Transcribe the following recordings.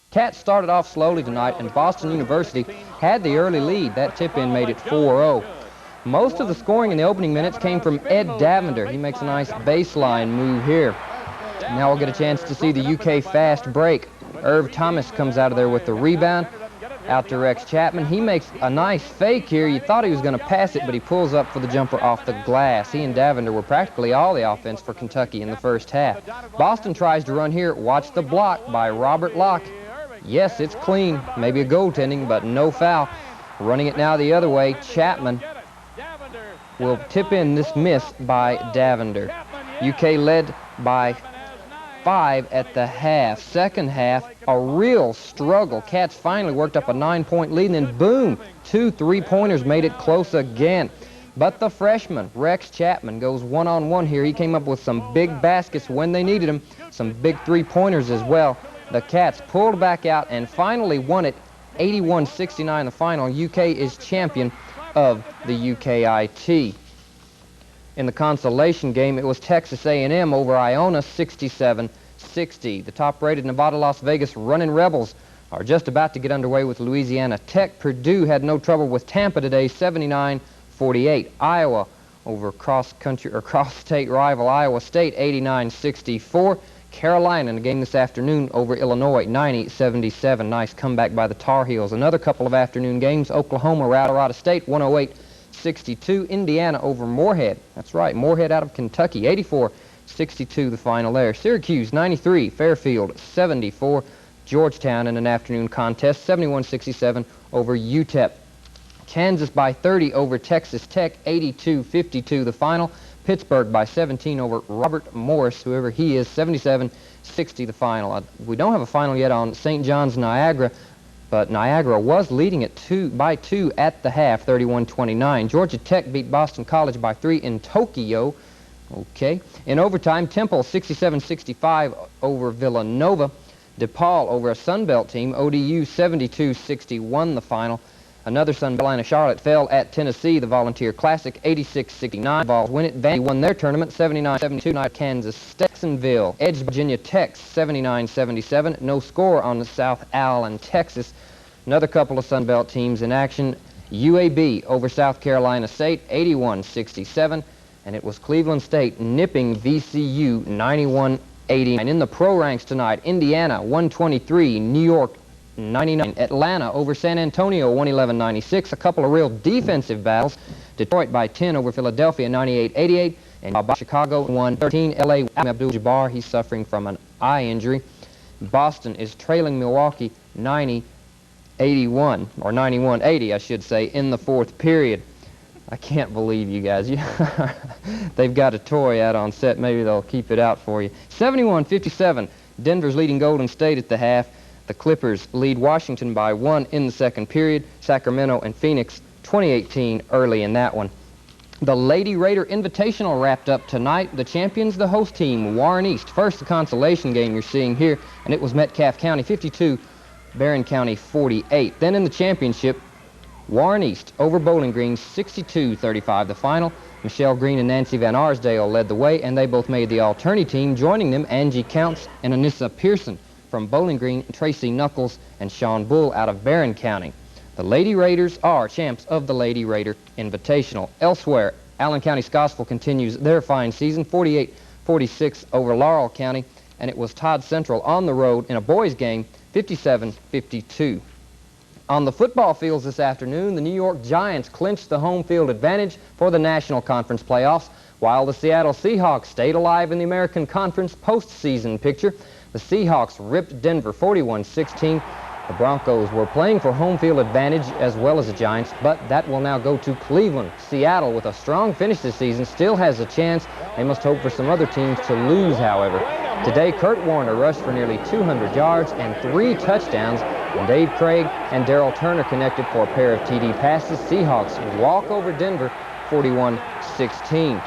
Cats started off slowly tonight, and Boston University had the early lead. That tip-in made it 4-0. Most of the scoring in the opening minutes came from Ed Davender. He makes a nice baseline move here. Now we'll get a chance to see the UK fast break. Irv Thomas comes out of there with the rebound. Out to Rex Chapman. He makes a nice fake here. You thought he was going to pass it, but he pulls up for the jumper off the glass. He and Davender were practically all the offense for Kentucky in the first half. Boston tries to run here. Watch the block by Robert Locke. Yes, it's clean. Maybe a goaltending, but no foul. Running it now the other way. Chapman will tip in this miss by Davender. UK led by 5 at the half. Second half, a real struggle. Cats finally worked up a 9-point lead, and then boom, 2 3-pointers made it close again. But the freshman, Rex Chapman, goes one-on-one here. He came up with some big baskets when they needed him, some big 3-pointers as well. The Cats pulled back out and finally won it 81-69 the final. UK is champion of the UKIT. In the consolation game, it was Texas A&M over Iona 67-60. The top-rated Nevada-Las Vegas Running Rebels are just about to get underway with Louisiana Tech. Purdue had no trouble with Tampa today, 79-48. Iowa over cross-state rival Iowa State, 89-64. Carolina in a game this afternoon over Illinois, 90-77. Nice comeback by the Tar Heels. Another couple of afternoon games, Oklahoma, Colorado State, 108-62. Indiana over Moorhead. That's right, Moorhead out of Kentucky, 84-62 the final there. Syracuse, 93. Fairfield, 74. Georgetown in an afternoon contest, 71-67 over UTEP. Kansas by 30 over Texas Tech, 82-52 the final. Pittsburgh by 17 over Robert Morris, whoever he is, 77-60 the final. We don't have a final yet on St. John's Niagara, but Niagara was leading it by 2 at the half, 31-29. Georgia Tech beat Boston College by 3 in Tokyo. Okay. In overtime, Temple 67-65 over Villanova. DePaul over a Sunbelt team, ODU 72-61 the final. Another Sun Charlotte fell at Tennessee, the Volunteer Classic, 86-69. Vols win it. Vandy won their tournament, 79-72. Night Kansas. Jacksonville edged Virginia Tech, 79-77. No score on the South Allen, Texas. Another couple of Sun Belt teams in action. UAB over South Carolina State, 81-67. And it was Cleveland State nipping VCU, 91-80. And in the pro ranks tonight, Indiana, 123. New York, 99. Atlanta over San Antonio, 111-96. A couple of real defensive battles. Detroit by 10 over Philadelphia, 98-88. And by Chicago, 113. LA, Abdul-Jabbar, he's suffering from an eye injury. Boston is trailing Milwaukee, 90-81, or 91-80, I should say, in the fourth period. I can't believe you guys. They've got a toy out on set. Maybe they'll keep it out for you. 71-57. Denver's leading Golden State at the half. The Clippers lead Washington by 1 in the second period. Sacramento and Phoenix, 2018 early in that one. The Lady Raider Invitational wrapped up tonight. The champions, the host team, Warren East. First, the consolation game you're seeing here, and it was Metcalfe County 52, Barron County 48. Then in the championship, Warren East over Bowling Green, 62-35 the final. Michelle Green and Nancy Van Arsdale led the way, and they both made the all-tourney team. Joining them, Angie Counts and Anissa Pearson from Bowling Green, Tracy Knuckles and Sean Bull out of Barron County. The Lady Raiders are champs of the Lady Raider Invitational. Elsewhere, Allen County Scottsville continues their fine season, 48-46 over Laurel County, and it was Todd Central on the road in a boys game, 57-52. On the football fields this afternoon, the New York Giants clinched the home field advantage for the National Conference playoffs, while the Seattle Seahawks stayed alive in the American Conference postseason picture. The Seahawks ripped Denver 41-16. The Broncos were playing for home field advantage as well as the Giants, but that will now go to Cleveland. Seattle, with a strong finish this season, still has a chance. They must hope for some other teams to lose, however. Today, Kurt Warner rushed for nearly 200 yards and 3 touchdowns, and Dave Craig and Darrell Turner connected for a pair of TD passes. Seahawks walk over Denver 41-16.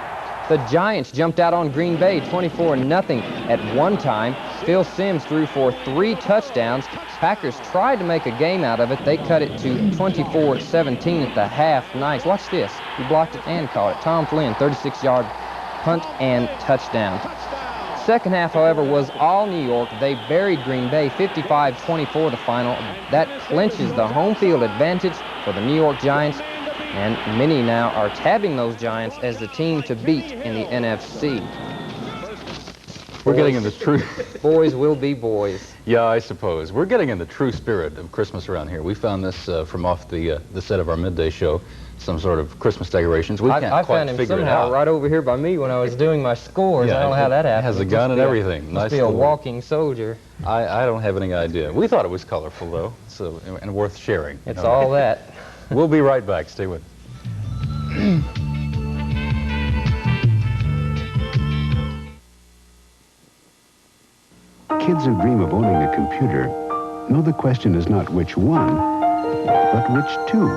The Giants jumped out on Green Bay 24-0 at one time. Phil Simms threw for 3 touchdowns. Packers tried to make a game out of it. They cut it to 24-17 at the half. Nice. Watch this. He blocked it and caught it. Tom Flynn, 36-yard punt and touchdown. second half, however, was all New York. They buried Green Bay 55-24 the final. That clinches the home field advantage for the New York Giants, and many now are tabbing those Giants as the team to beat in the NFC. We're getting in the true... Boys will be boys. Yeah, I suppose. We're getting in the true spirit of Christmas around here. We found this from off the set of our midday show, some sort of Christmas decorations. We can't I quite found him figure it somehow out. right over here by me when I was doing my scores. Yeah, I don't know how that happened. Has a gun and everything. Must Nice be a little- walking soldier. I don't have any idea. We thought it was colorful, though, so and worth sharing. It's all that. We'll be right back. Stay with us. Kids who dream of owning a computer know the question is not which one, but which two.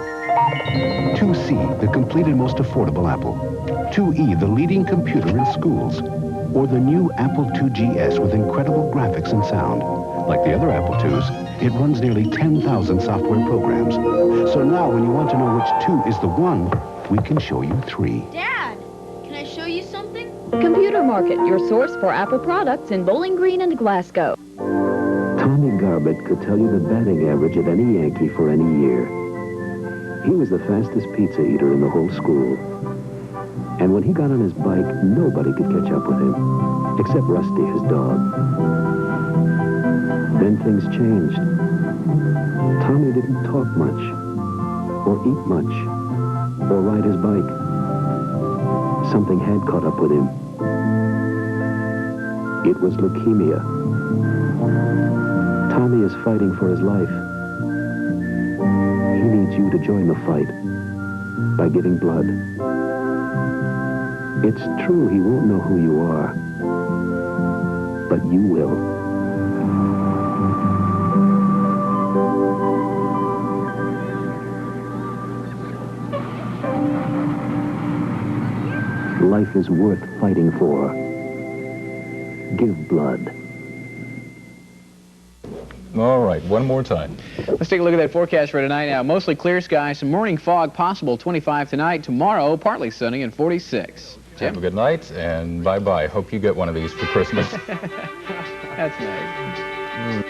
2C, the complete and most affordable Apple. 2E, the leading computer in schools. Or the new Apple IIgs with incredible graphics and sound. Like the other Apple IIs, it runs nearly 10,000 software programs. So now when you want to know which 2 is the one, we can show you 3. Dad, can I show you something? Computer Market, your source for Apple products in Bowling Green and Glasgow. Tommy Garbett could tell you the batting average of any Yankee for any year. He was the fastest pizza eater in the whole school. And when he got on his bike, nobody could catch up with him, except Rusty, his dog. Then things changed. Tommy didn't talk much, or eat much, or ride his bike. Something had caught up with him. It was leukemia. Tommy is fighting for his life. He needs you to join the fight by giving blood. It's true he won't know who you are, but you will. Life is worth fighting for. Give blood. All right, one more time. Let's take a look at that forecast for tonight now. Mostly clear skies, some morning fog possible, 25 tonight. Tomorrow, partly sunny and 46. Jim? Have a good night, and bye-bye. Hope you get one of these for Christmas. That's nice.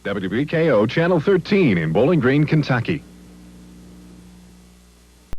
WBKO Channel 13 in Bowling Green, Kentucky.